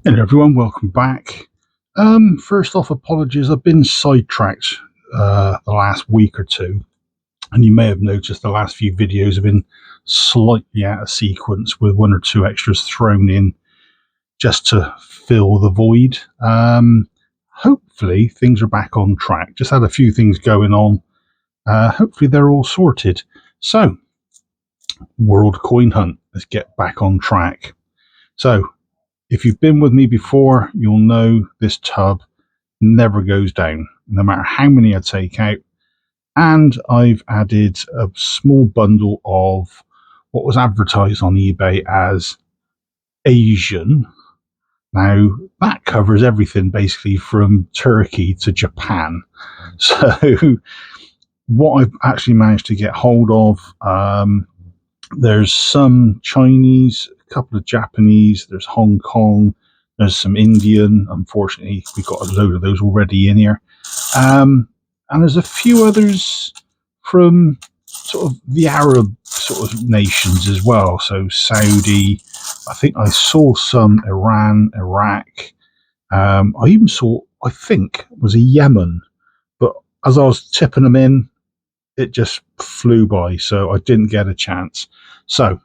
Hello everyone, welcome back. First off, apologies, I've been sidetracked the last week or two, and you may have noticed the last few videos have been slightly out of sequence with one or two extras thrown in just to fill the void. Hopefully things are back on track. Just had a few things going on. Hopefully they're all sorted. So, World Coin Hunt, let's get back on track. So, if you've been with me before, you'll know this tub never goes down, no matter how many I take out. And I've added a small bundle of what was advertised on eBay as Asian. Now, that covers everything basically from Turkey to Japan. So, what I've actually managed to get hold of, there's some Chinese, a couple of Japanese, there's Hong Kong, there's some Indian. Unfortunately, we've got a load of those already in here. And there's a few others from sort of the Arab sort of nations as well. So Saudi, I think I saw some Iran, Iraq. I even saw, I think, was a Yemen. But as I was tipping them in, it just flew by, so I didn't get a chance. So,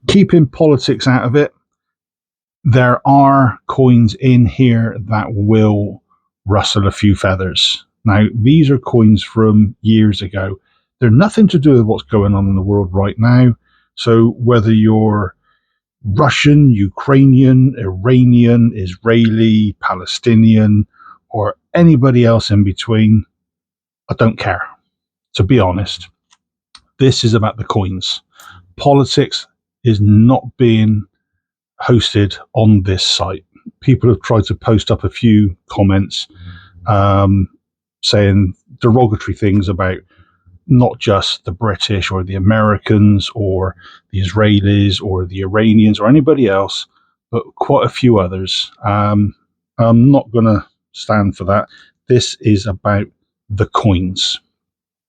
keeping politics out of it, there are coins in here that will rustle a few feathers. Now, these are coins from years ago. They're nothing to do with what's going on in the world right now. So, whether you're Russian, Ukrainian, Iranian, Israeli, Palestinian, or anybody else in between, I don't care. To be honest, this is about the coins. Politics is not being hosted on this site. People have tried to post up a few comments saying derogatory things about not just the British or the Americans or the Israelis or the Iranians or anybody else, but quite a few others. I'm not going to stand for that. This is about the coins.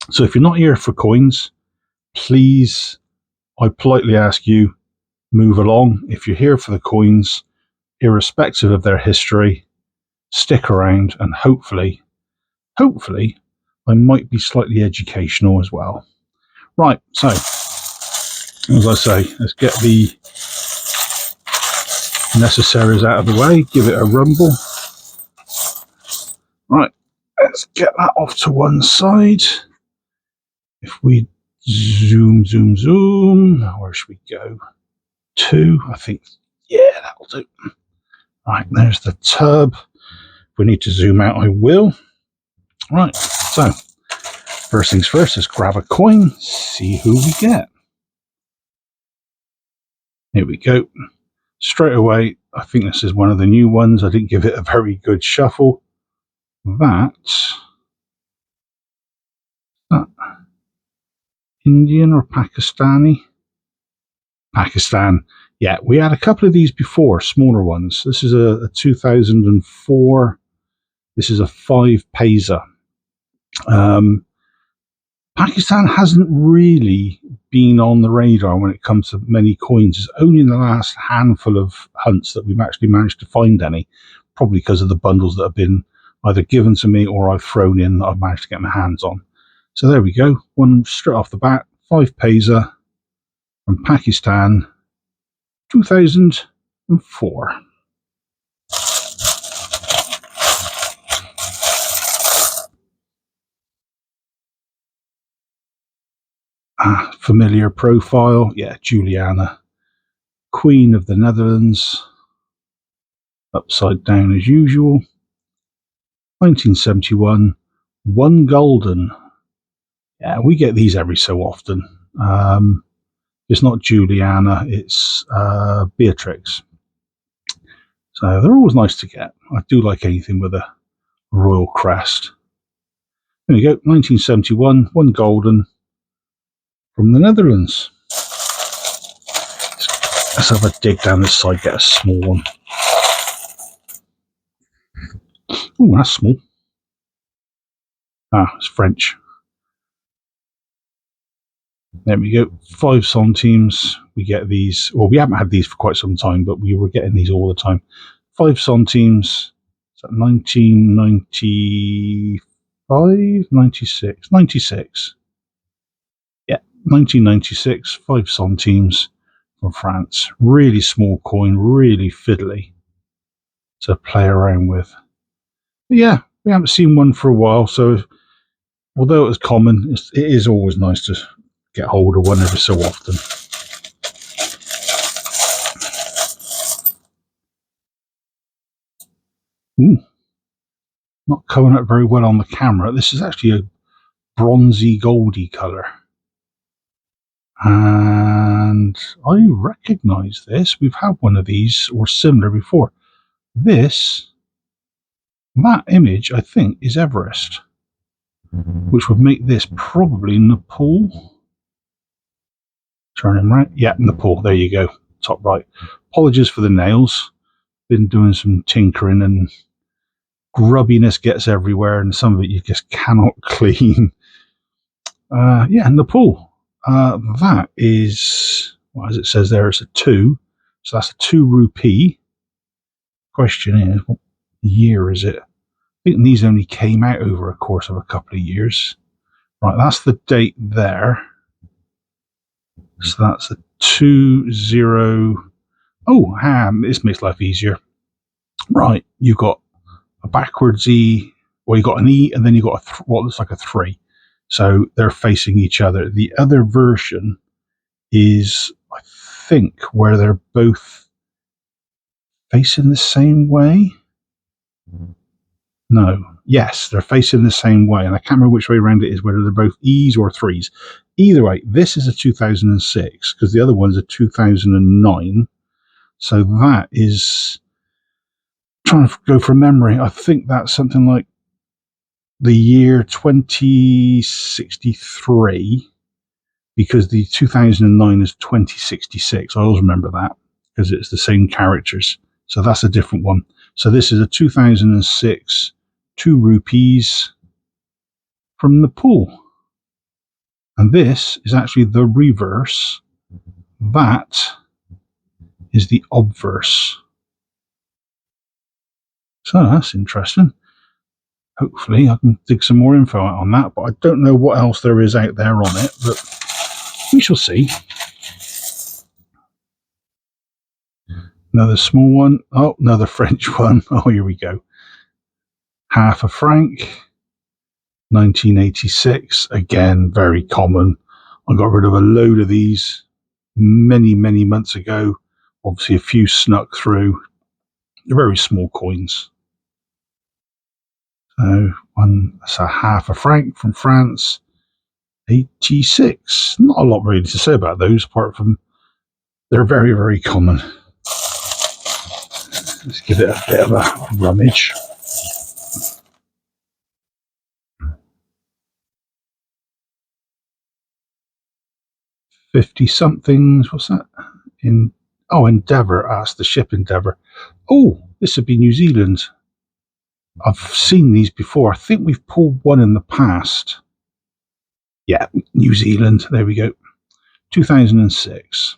So if you're not here for coins, please, I politely ask you, move along. If you're here for the coins, irrespective of their history, stick around, and hopefully, I might be slightly educational as well. Right, so, as I say, let's get the necessaries out of the way, give it a rumble. Right, let's get that off to one side. If we zoom, where should we go? 2, I think. Yeah, that'll do. Right, there's the tub. If we need to zoom out, I will. Right, so first things first, let's grab a coin, see who we get. Here we go. Straight away, I think this is one of the new ones. I didn't give it a very good shuffle. That Indian or Pakistani? Pakistan. Yeah, we had a couple of these before, smaller ones. This is a 2004. This is a 5 paisa. Pakistan hasn't really been on the radar when it comes to many coins. It's only in the last handful of hunts that we've actually managed to find any, probably because of the bundles that have been either given to me or I've thrown in that I've managed to get my hands on. So there we go. One straight off the bat, 5 paisa from Pakistan, 2004. Familiar profile. Yeah, Juliana, Queen of the Netherlands. Upside down as usual. 1971. 1 golden. Yeah, we get these every so often. It's not Juliana, it's Beatrix. So they're always nice to get. I do like anything with a royal crest. There you go, 1971, 1 golden from the Netherlands. Let's have a dig down this side, get a small one. Oh, that's small. Ah, it's French. There we go. 5 centimes. We get these. Well, we haven't had these for quite some time, but we were getting these all the time. 5 centimes. Is that 1995? 96? 96. Yeah, 1996. 5 centimes from France. Really small coin, really fiddly to play around with. But yeah, we haven't seen one for a while, so although it was common, it is always nice to get hold of one every so often. Ooh, not coming up very well on the camera. This is actually a bronzy goldy colour. And I recognise this. We've had one of these or similar before. That image, I think, is Everest, which would make this probably Nepal. Turn him right. Yeah, Nepal. There you go. Top right. Apologies for the nails. Been doing some tinkering and grubbiness gets everywhere, and some of it you just cannot clean. Yeah, Nepal. That is, well, as it says there, it's a 2. So that's a 2 rupee. Question is, what year is it? I think these only came out over a course of a couple of years. Right, that's the date there. So that's a 20. Oh, this makes life easier. Right, you've got a backwards E, well, you got an E, and then you got what looks like a 3. So they're facing each other. The other version is, I think, where they're both facing the same way. No. Yes, they're facing the same way, and I can't remember which way around it is, whether they're both E's or 3's. Either way, this is a 2006, because the other one's a 2009. So that is, trying to go from memory, I think that's something like the year 2063, because the 2009 is 2066. I always remember that because it's the same characters. So that's a different one. So this is a 2006 2 rupees from Nepal. And this is actually the reverse. That is the obverse. So that's interesting. Hopefully I can dig some more info out on that, but I don't know what else there is out there on it, but we shall see. Another small one. Oh, another French one. Oh, here we go. Half a franc. 1986. Again, very common. I got rid of a load of these many, many months ago. Obviously, a few snuck through. They're very small coins. So, that's a half a franc from France. 86. Not a lot really to say about those, apart from they're very, very common. Let's give it a bit of a rummage. $50-somethings. What's that? Endeavour. That's the ship Endeavour. Oh, this would be New Zealand. I've seen these before. I think we've pulled one in the past. Yeah, New Zealand. There we go. 2006.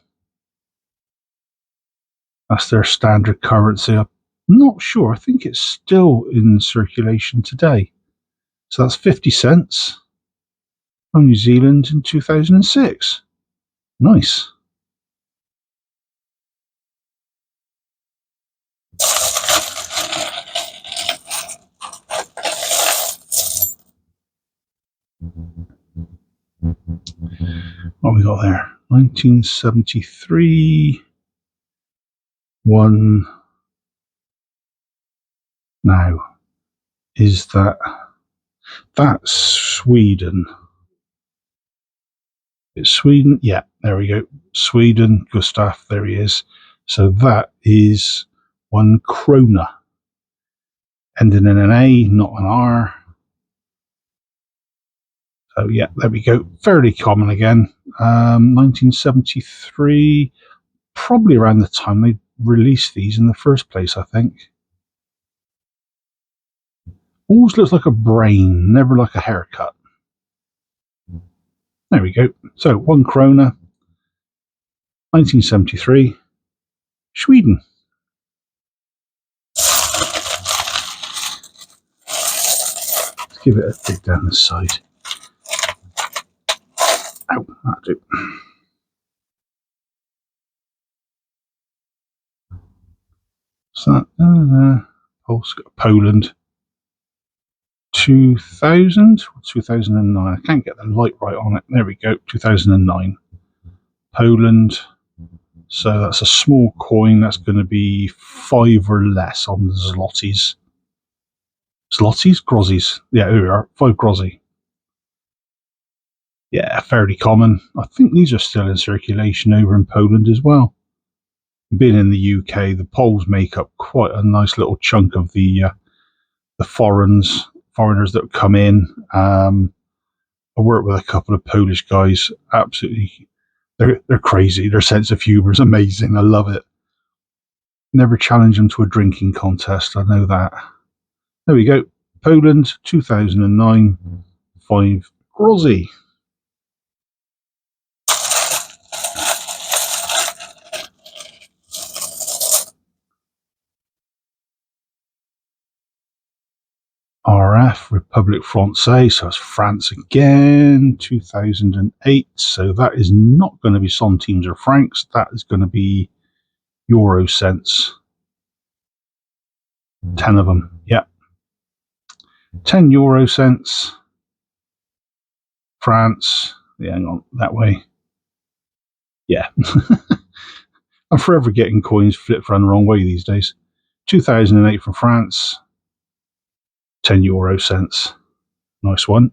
That's their standard currency. I'm not sure. I think it's still in circulation today. So that's 50 cents from New Zealand in 2006. Nice. What we got there? 1973. One. Now, is that's Sweden? It's Sweden. Yeah, there we go. Sweden, Gustav, there he is. So that is 1 krona. Ending in an A, not an R. So yeah, there we go. Fairly common again. 1973, probably around the time they released these in the first place, I think. Always looks like a brain, never like a haircut. There we go. So 1 krona, 1973, Sweden. Let's give it a dig down the side. Ow, that'll do. So Poland. 2000 or 2009. I can't get the light right on it. There we go. 2009. Poland. So that's a small coin. That's going to be 5 or less on the zlotys. Zlotys? Grozies. Yeah, here we are. 5 grozy. Yeah, fairly common. I think these are still in circulation over in Poland as well. Being in the UK, the Poles make up quite a nice little chunk of the foreigners that come in. I work with a couple of Polish guys. Absolutely, they're crazy. Their sense of humour is amazing. I love it. Never challenge them to a drinking contest. I know that. There we go. Poland, 2009, 5 grozy. RF, Republic Française, so it's France again, 2008. So that is not going to be centimes or francs. That is going to be euro cents. 10 of them, yeah. 10 euro cents. France, yeah, hang on, that way. Yeah. I'm forever getting coins flipped around the wrong way these days. 2008 from France. 10 euro cents. Nice one.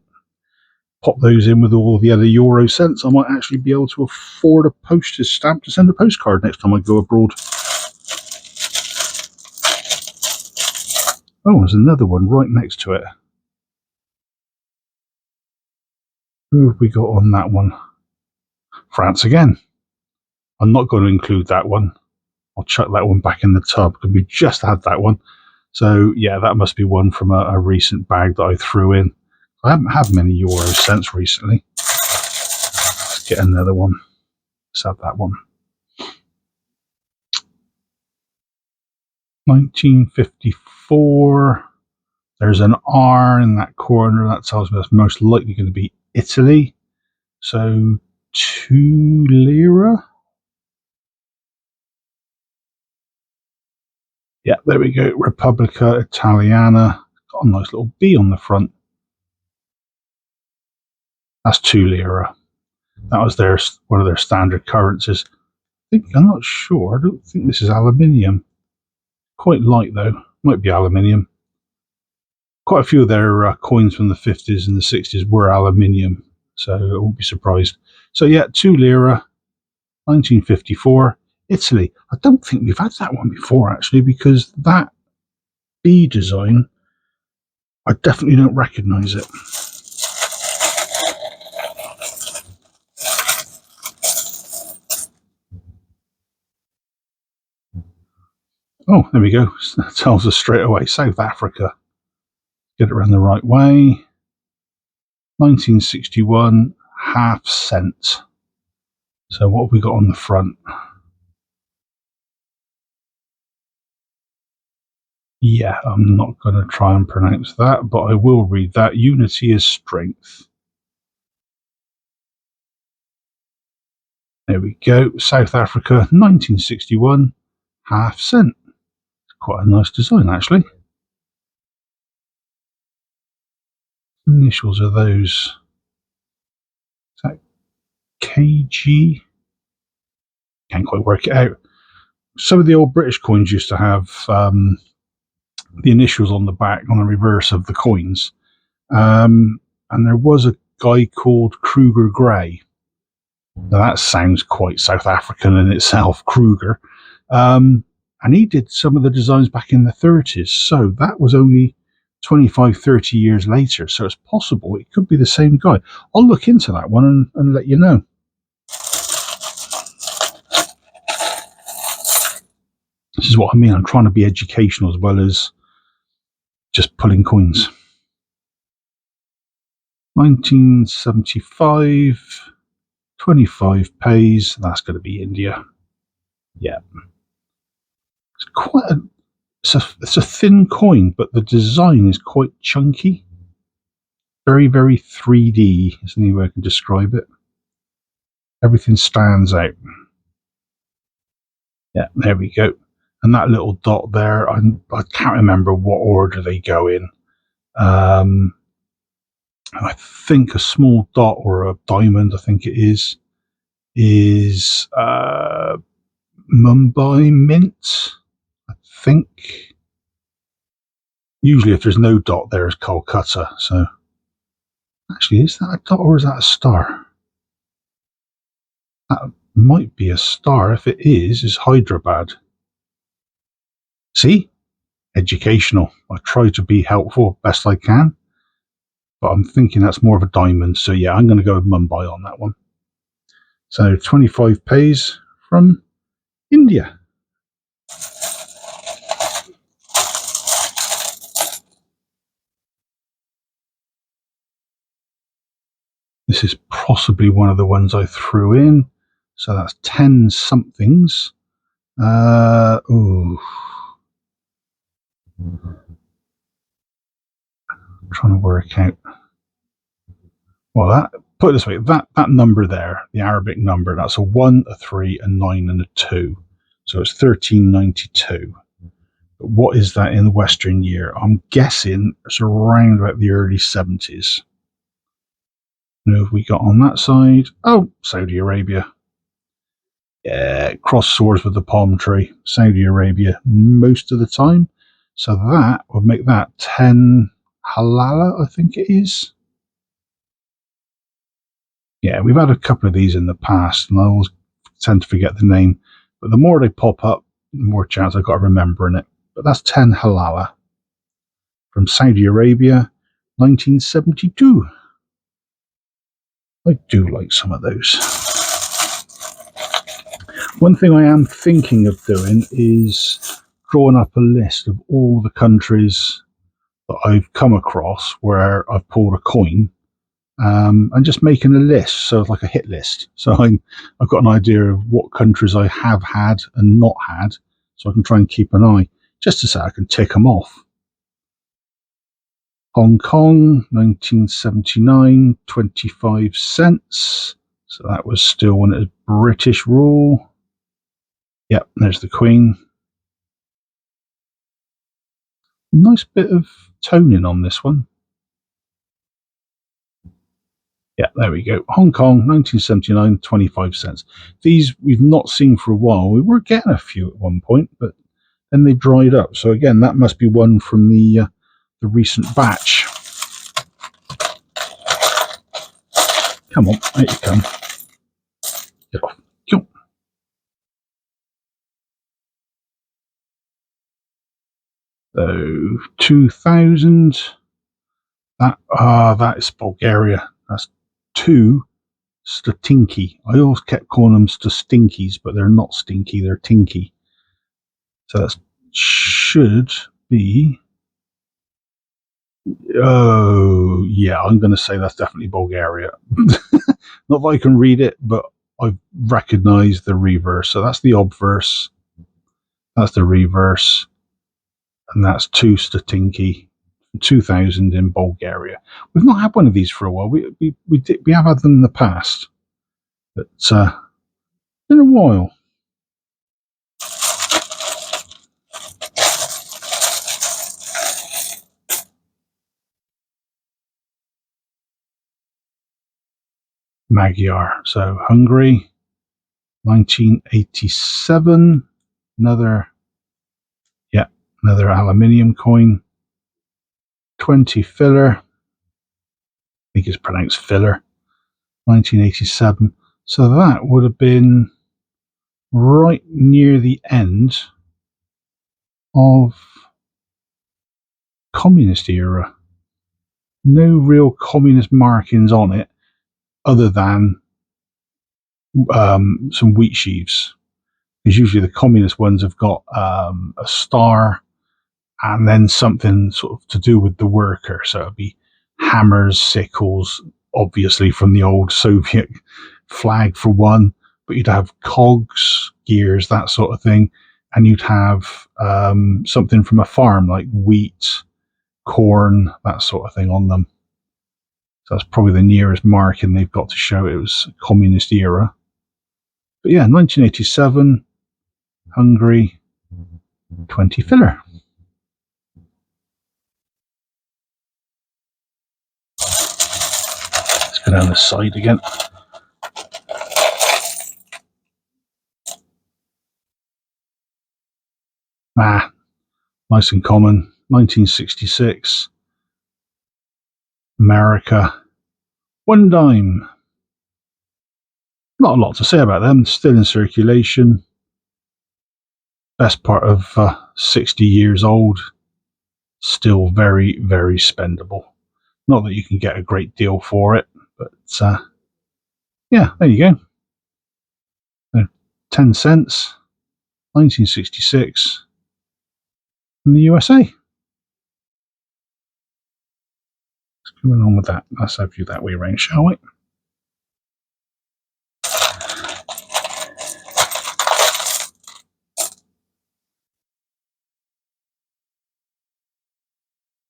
Pop those in with all the other euro cents. I might actually be able to afford a postage stamp to send a postcard next time I go abroad. Oh, there's another one right next to it. Who have we got on that one? France again. I'm not going to include that one. I'll chuck that one back in the tub because we just had that one. So, yeah, that must be one from a recent bag that I threw in. I haven't had many euro cents recently. Let's get another one. Let's have that one. 1954. There's an R in that corner. That tells me that's most likely going to be Italy. So 2 lira. Yeah, there we go. Repubblica Italiana. Got a nice little B on the front. That's 2 lira. That was one of their standard currencies. I'm not sure. I don't think this is aluminium. Quite light though. Might be aluminium. Quite a few of their coins from the 50s and the 60s were aluminium, so I won't be surprised. So yeah, 2 lira, 1954, Italy. I don't think we've had that one before actually, because that B design, I definitely don't recognise it. Oh, there we go. That tells us straight away. South Africa. Get it around the right way. 1961, half cent. So what have we got on the front? Yeah, I'm not going to try and pronounce that, but I will read that. Unity is strength. There we go. South Africa, 1961, half cent. Quite a nice design, actually. Initials are those. Is that KG? Can't quite work it out. Some of the old British coins used to have the initials on the back, on the reverse of the coins. And there was a guy called Kruger Gray. Now that sounds quite South African in itself, Kruger. And he did some of the designs back in the 30s. So that was only 25, 30 years later. So it's possible it could be the same guy. I'll look into that one and let you know. This is what I mean. I'm trying to be educational as well as just pulling coins. 1975, 25 pays. That's going to be India. Yeah. It's quite a, it's a thin coin, but the design is quite chunky. Very, very 3D is the only way I can describe it. Everything stands out. Yeah, there we go. And that little dot there, I can't remember what order they go in. I think a small dot or a diamond, I think it is Mumbai Mint, I think. Usually if there's no dot there is Kolkata. So actually, is that a dot or is that a star? That might be a star. If it is Hyderabad. See? Educational. I try to be helpful best I can. But I'm thinking that's more of a diamond. So yeah, I'm going to go with Mumbai on that one. So 25 pays from India. This is possibly one of the ones I threw in. So that's 10 somethings. Ooh. I'm trying to work out. Well, that, put it this way, that number there, the Arabic number, that's a 1, a 3, a 9, and a 2. So it's 1392. But what is that in the Western year? I'm guessing it's around about the early 70s. Who have we got on that side? Oh, Saudi Arabia. Yeah, cross swords with the palm tree. Saudi Arabia most of the time. So that would make that 10 halala, I think it is. Yeah, we've had a couple of these in the past, and I always tend to forget the name. But the more they pop up, the more chance I've got of remembering it. But that's 10 halala from Saudi Arabia, 1972. I do like some of those. One thing I am thinking of doing is drawing up a list of all the countries that I've come across where I've pulled a coin, and just making a list, so it's like a hit list. So I've got an idea of what countries I have had and not had, so I can try and keep an eye, just to say I can tick them off. Hong Kong, 1979, 25 cents. So that was still when it was British rule. Yep, there's the Queen. Nice bit of toning on this one. Yeah, there we go. Hong Kong, 1979, 25 cents. These we've not seen for a while. We were getting a few at one point, but then they dried up. So again, that must be one from the recent batch. Come on, out you come. Get off. Go. So 2000. That is Bulgaria. That's 2 Statinky. I always kept calling them Stinkies, but they're not stinky, they're tinky. So that should be. Oh, yeah, I'm going to say that's definitely Bulgaria. Not that I can read it, but I recognize the reverse. So that's the obverse. That's the reverse. And that's 2 Statinky. 2000 in Bulgaria. We've not had one of these for a while. We have had them in the past, but in a while. Magyar. So Hungary, 1987. Another aluminium coin. 20 filler. I think it's pronounced filler. 1987. So that would have been right near the end of communist era. No real communist markings on it, other than some wheat sheaves. Because usually the communist ones have got a star and then something sort of to do with the worker. So it'd be hammers, sickles, obviously from the old Soviet flag for one, but you'd have cogs, gears, that sort of thing, and you'd have something from a farm like wheat, corn, that sort of thing on them. So that's probably the nearest marking they've got to show it was communist era. But yeah, 1987, Hungary, 20 filler. Let's go down this side again. Nice and common. 1966, America, one dime. Not a lot to say about them. Still in circulation. Best part of 60 years old. Still very, very spendable. Not that you can get a great deal for it, but yeah, there you go. 10 cents, 1966, in the USA. What's going on with that? Let's have you that way around, shall we?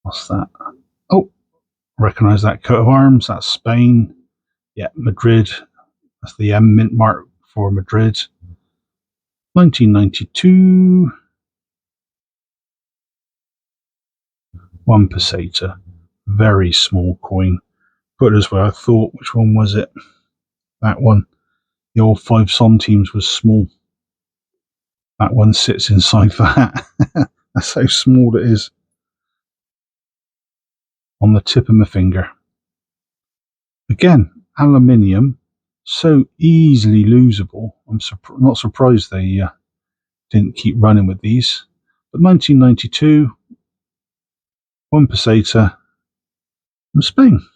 What's that? Oh, recognize that coat of arms. That's Spain. Yeah, Madrid. That's the M mint mark for Madrid. 1992. 1 peseta. Very small coin. Put it as well. I thought, which one was it? That one. The old 5 centimes was small. That one sits inside that. That's how small it is. On the tip of my finger. Again, aluminium, so easily losable. I'm not surprised they didn't keep running with these. But 1992, 1 peseta from Spain.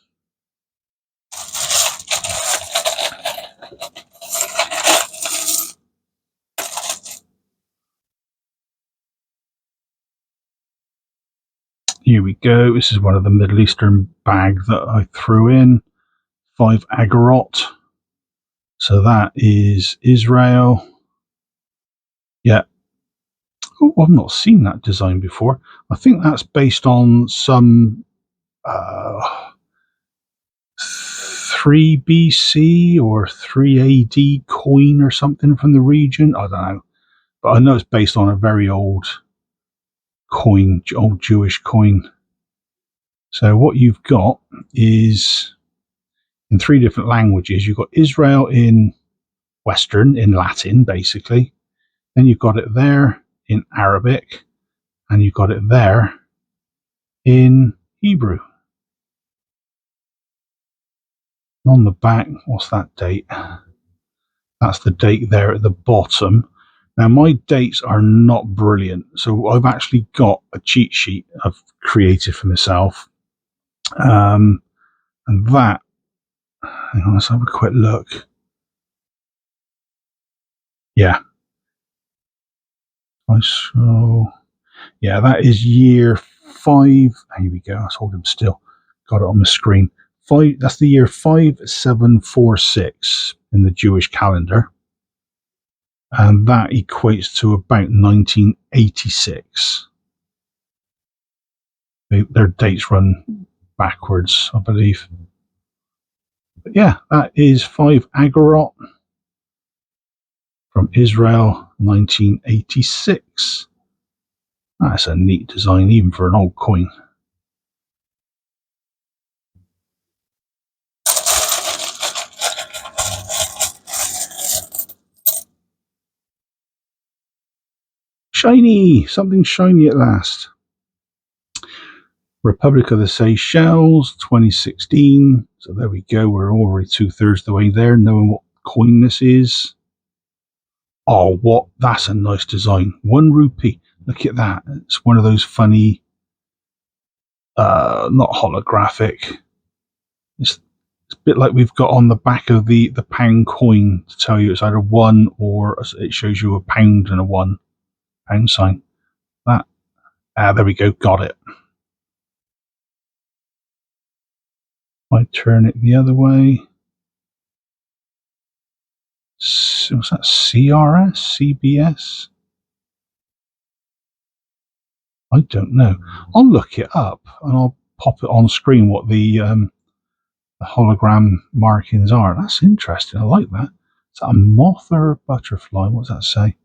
Here we go. This is one of the Middle Eastern bags that I threw in. 5 agorot. So that is Israel. Yeah. Oh, I've not seen that design before. I think that's based on some 3 BC or 3 AD coin or something from the region. I don't know. But I know it's based on a very old coin, old Jewish coin. So what you've got is in 3 different languages. You've got Israel in Western, in Latin, basically. Then you've got it there in Arabic, and you've got it there in Hebrew. On the back, what's that date? That's the date there at the bottom. Now, my dates are not brilliant, so I've actually got a cheat sheet I've created for myself. And that, hang on, let's have a quick look. Yeah. So, yeah, that is year 5. Here we go. Let's hold him still. Got it on the screen. 5. That's the year 5746 in the Jewish calendar. And that equates to about 1986. Their dates run backwards, I believe. But yeah, that is 5 agorot from Israel, 1986. That's a neat design, even for an old coin. Shiny! Something shiny at last. Republic of the Seychelles, 2016. So there we go. We're already 2/3 of the way there, knowing what coin this is. Oh, what? That's a nice design. 1 rupee. Look at that. It's one of those funny, not holographic. It's a bit like we've got on the back of the pound coin to tell you it's either 1 or it shows you a pound and a 1 pound sign. That. There we go. Got it. I turn it the other way. What's that? CRS? CBS? I don't know. I'll look it up and I'll pop it on screen what the hologram markings are. That's interesting. I like that. Is that a moth or a butterfly? What does that say?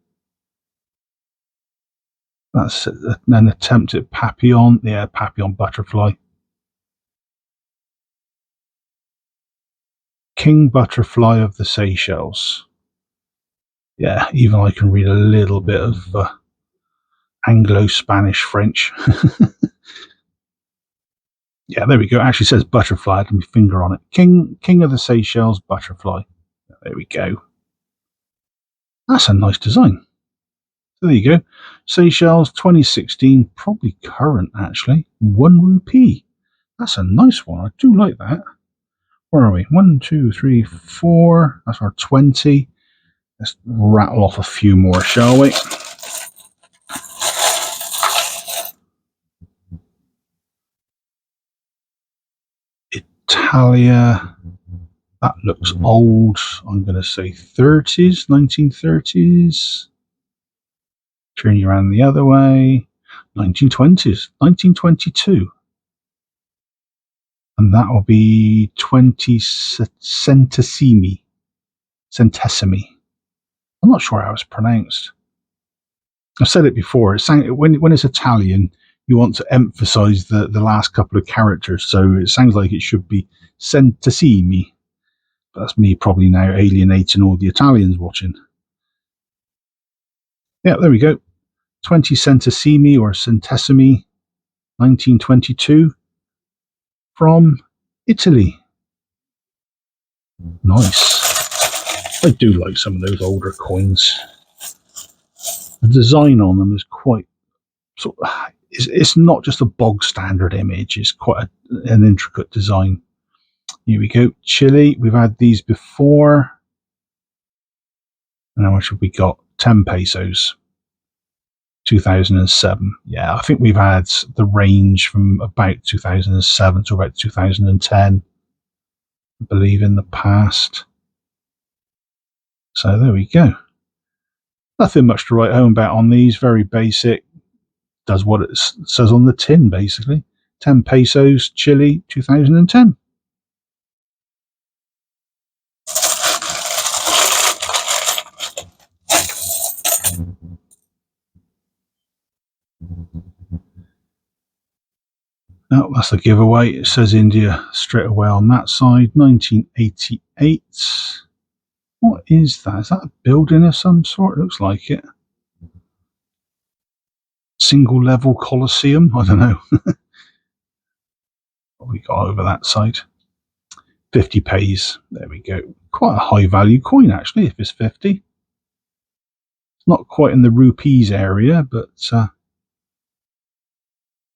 That's an attempt at papillon. Yeah, papillon butterfly. King butterfly of the Seychelles. Yeah, even I can read a little bit of Anglo-Spanish French. Yeah, there we go. It actually says butterfly. I had my finger on it. King of the Seychelles butterfly. There we go. That's a nice design. So there you go. Seychelles 2016, probably current actually. 1 rupee. That's a nice one. I do like that. Where are we? 1, 2, 3, 4. That's our 20. Let's rattle off a few more, shall we? Italia. That looks old. I'm going to say 30s, 1930s. Turn you around the other way. 1920s, 1922. And that will be 20 centesimi. Centesimi. I'm not sure how it's pronounced. I've said it before. When it's Italian, you want to emphasize the last couple of characters. So it sounds like it should be centesimi. But that's me probably now alienating all the Italians watching. Yeah, there we go. 20 centesimi or centesimi, 1922, from Italy. Nice. I do like some of those older coins. The design on them is quite sort of, it's not just a bog standard image. It's quite an intricate design. Here we go. Chile. We've had these before. And how much have we got? 10 pesos. 2007. Yeah, I think we've had the range from about 2007 to about 2010. I believe in the past. So there we go. Nothing much to write home about on these. Very basic. Does what it says on the tin, basically. 10 pesos, Chile, 2010. No, that's a giveaway. It says India straight away on that side. 1988. What is that? Is that a building of some sort? It looks like it. Single level Colosseum? I don't know. What we got over that side? 50 pays. There we go. Quite a high value coin, actually, if it's 50. It's not quite in the rupees area, but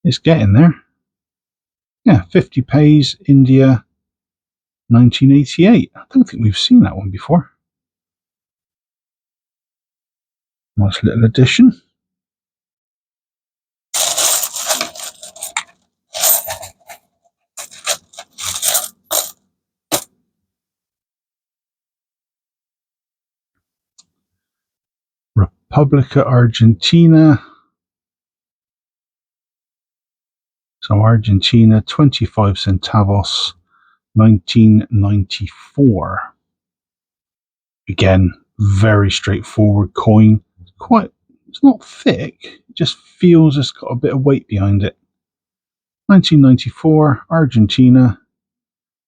it's getting there. Yeah, 50 pays, India, 1988. I don't think we've seen that one before. Nice little addition. Republica Argentina. So Argentina, 25 centavos, 1994. Again, very straightforward coin. It's not thick, it just feels it's got a bit of weight behind it. 1994, Argentina,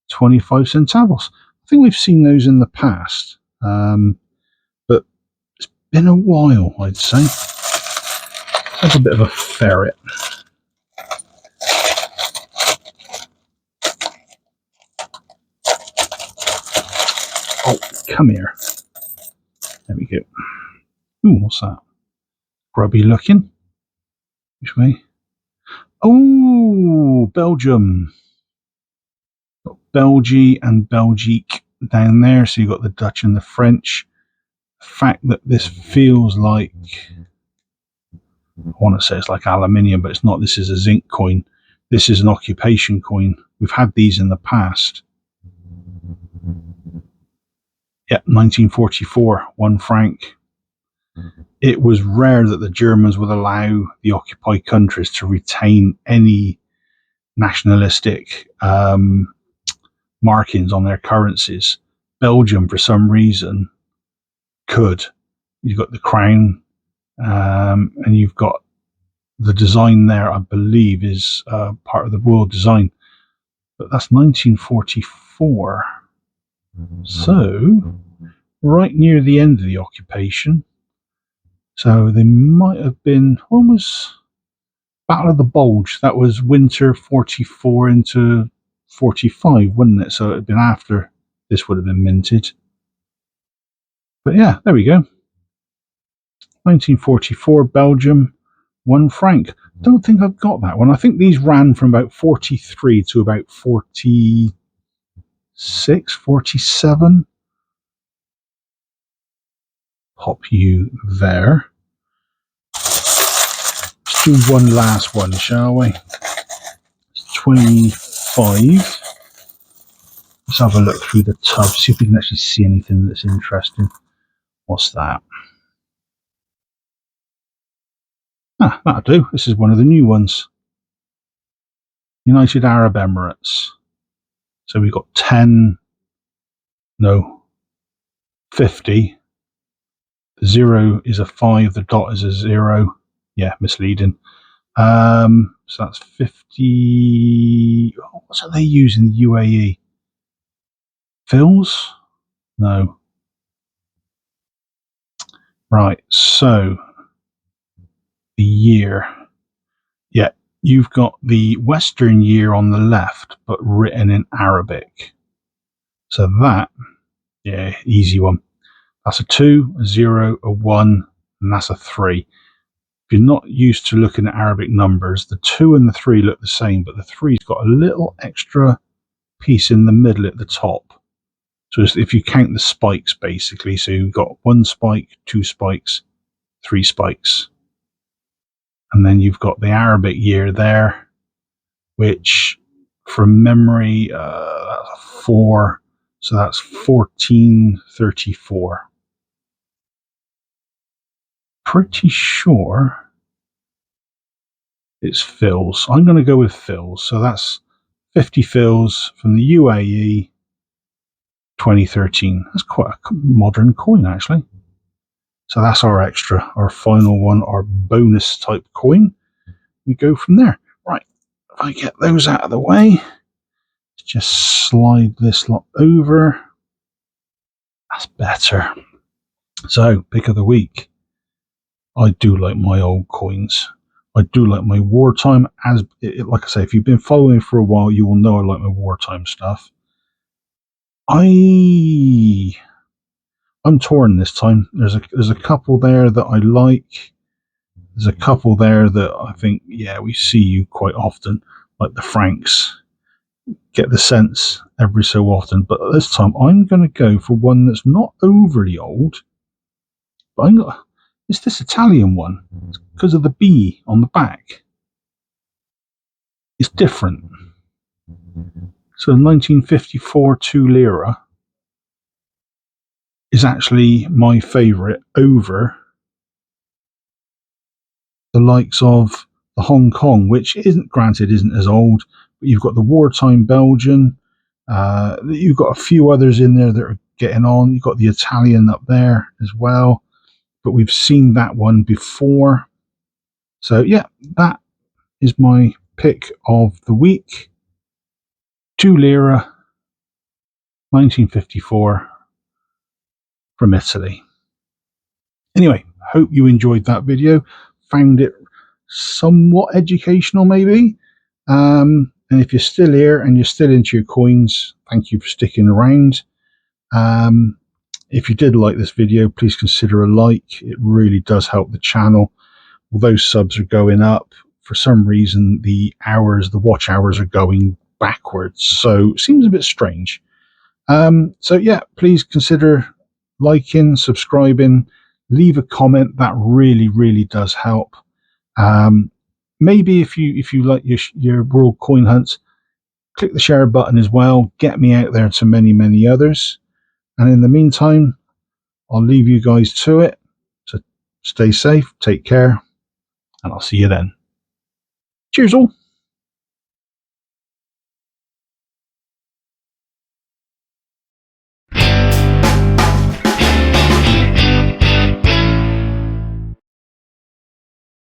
25 centavos. I think we've seen those in the past, but it's been a while, I'd say. That's a bit of a ferret. Oh, come here. There we go. Ooh, what's that? Grubby looking. Which way? Oh, Belgium. Got Belgique and Belgique down there. So you've got the Dutch and the French. The fact that this feels like, I want to say it's like aluminium, but it's not. This is a zinc coin. This is an occupation coin. We've had these in the past. Yeah, 1944, 1 franc. It was rare that the Germans would allow the occupied countries to retain any nationalistic markings on their currencies. Belgium, for some reason, could. You've got the crown, and you've got the design there, I believe, is part of the world design. But that's 1944. So, right near the end of the occupation. So they might have been, when was Battle of the Bulge? That was winter 44 into 45, wouldn't it? So it had been after this would have been minted. But yeah, there we go. 1944, Belgium, 1 franc. Don't think I've got that one. I think these ran from about 43 to about 46, 47. Pop you there. Let's do one last one, shall we? It's 25. Let's have a look through the tub, see if we can actually see anything that's interesting. What's that? Ah, that'll do. This is one of the new ones. United Arab Emirates. So we've got 50. The 0 is a 5, the dot is a 0. Yeah, misleading. So that's 50. What are they using in the UAE? Fils? No. Right, so the year. Yeah, you've got the Western year on the left, but written in Arabic. So that, yeah, easy one. That's a 2, a 0, a 1, and that's a 3. If you're not used to looking at Arabic numbers, the 2 and the 3 look the same, but the 3's got a little extra piece in the middle at the top. So if you count the spikes, basically, so you've got 1 spike, 2 spikes, 3 spikes. And then you've got the Arabic year there, which from memory, that's a 4. So that's 1434. Pretty sure it's Fils. I'm going to go with Fils. So that's 50 Fils from the UAE 2013. That's quite a modern coin, actually. So that's our extra, our final one, our bonus type coin. We go from there. Right, if I get those out of the way, just slide this lot over. That's better. So, pick of the week. I do like my old coins. I do like my wartime. Like I say, if you've been following for a while, you will know I like my wartime stuff. I'm torn this time. There's a couple there that I like. There's a couple there that I think, yeah, we see you quite often, like the francs. Get the sense every so often, but this time I'm going to go for one that's not overly old. But it's this Italian one because of the B on the back. It's different. So 1954 2 lira is actually my favourite over the likes of the Hong Kong, which isn't as old, but you've got the wartime Belgian. You've got a few others in there that are getting on. You've got the Italian up there as well, but we've seen that one before. So yeah, that is my pick of the week. 2 lira, 1954 from Italy. Anyway, hope you enjoyed that video. Found it somewhat educational, maybe. And if you're still here and you're still into your coins, thank you for sticking around. If you did like this video, please consider a like. It really does help the channel. Although subs are going up, for some reason the watch hours are going backwards. So it seems a bit strange. So yeah, please consider liking, subscribing, leave a comment. That really, really does help. maybe if you like your World Coin Hunts, click the share button as well. Get me out there to many others. And in the meantime, I'll leave you guys to it. So stay safe, take care, and I'll see you then. Cheers all.